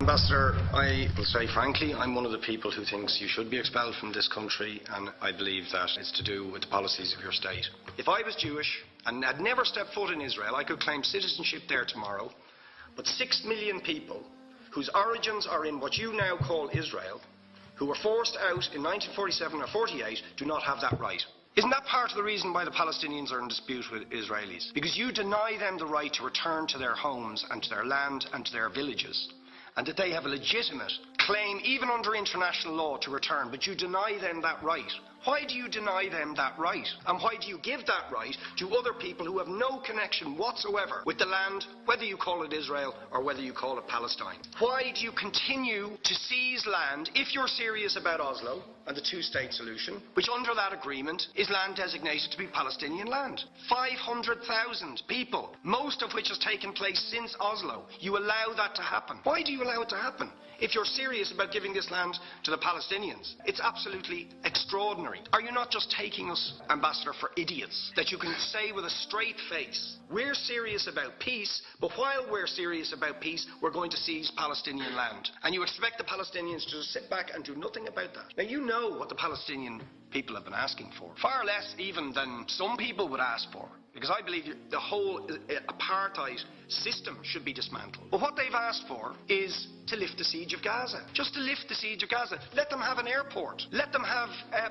Ambassador, I will say frankly, I'm one of the people who thinks you should be expelled from this country, and I believe that it's to do with the policies of your state. If I was Jewish and had never stepped foot in Israel, I could claim citizenship there tomorrow, but 6 million people whose origins are in what you now call Israel, who were forced out in 1947 or 48, do not have that right. Isn't that part of the reason why the Palestinians are in dispute with Israelis? Because you deny them the right to return to their homes and to their land and to their villages, and that they have a legitimate claim, even under international law, to return, but you deny them that right. Why do you deny them that right? And why do you give that right to other people who have no connection whatsoever with the land, whether you call it Israel or whether you call it Palestine? Why do you continue to seize land if you're serious about Oslo and the two-state solution, which under that agreement is land designated to be Palestinian land? 500,000 people, most of which has taken place since Oslo. You allow that to happen. Why do you allow it to happen if you're serious about giving this land to the Palestinians? It's absolutely extraordinary. Are you not just taking us, Ambassador, for idiots? That you can say with a straight face, we're serious about peace, but while we're serious about peace, we're going to seize Palestinian land. And you expect the Palestinians to just sit back and do nothing about that. Now, you know what the Palestinian people have been asking for. Far less even than some people would ask for. Because I believe the whole apartheid system should be dismantled. But what they've asked for is to lift the siege of Gaza. Just to lift the siege of Gaza. Let them have an airport. Let them have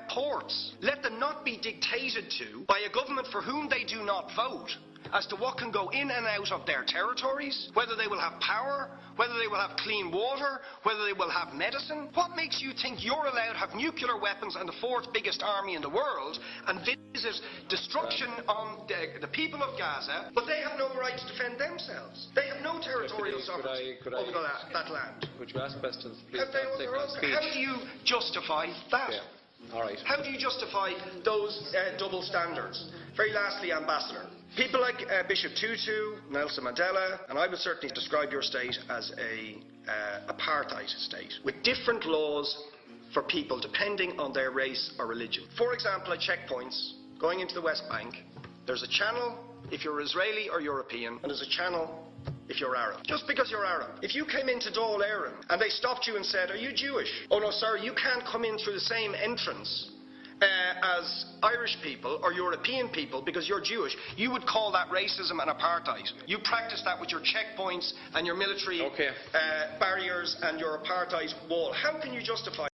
ports. Let them not be dictated to by a government for whom they do not vote as to what can go in and out of their territories, whether they will have power, whether they will have clean water, whether they will have medicine. What makes you think you're allowed to have nuclear weapons and the fourth biggest army in the world and visit destruction on the people of Gaza, but they have no right to defend themselves? They have no territorial sovereignty over that land. Would you ask questions, please? How do you justify that? Yeah. All right. How do you justify those double standards? Very lastly, Ambassador, people like Bishop Tutu, Nelson Mandela, and I would certainly describe your state as a apartheid state, with different laws for people depending on their race or religion. For example, at checkpoints going into the West Bank, there's a channel if you're Israeli or European, and there's a channel if you're Arab. Just because you're Arab. If you came into Dáil Éireann and they stopped you and said, are you Jewish? Oh no, sorry, you can't come in through the same entrance as Irish people or European people because you're Jewish, you would call that racism and apartheid. You practice that with your checkpoints and your military barriers and your apartheid wall. How can you justify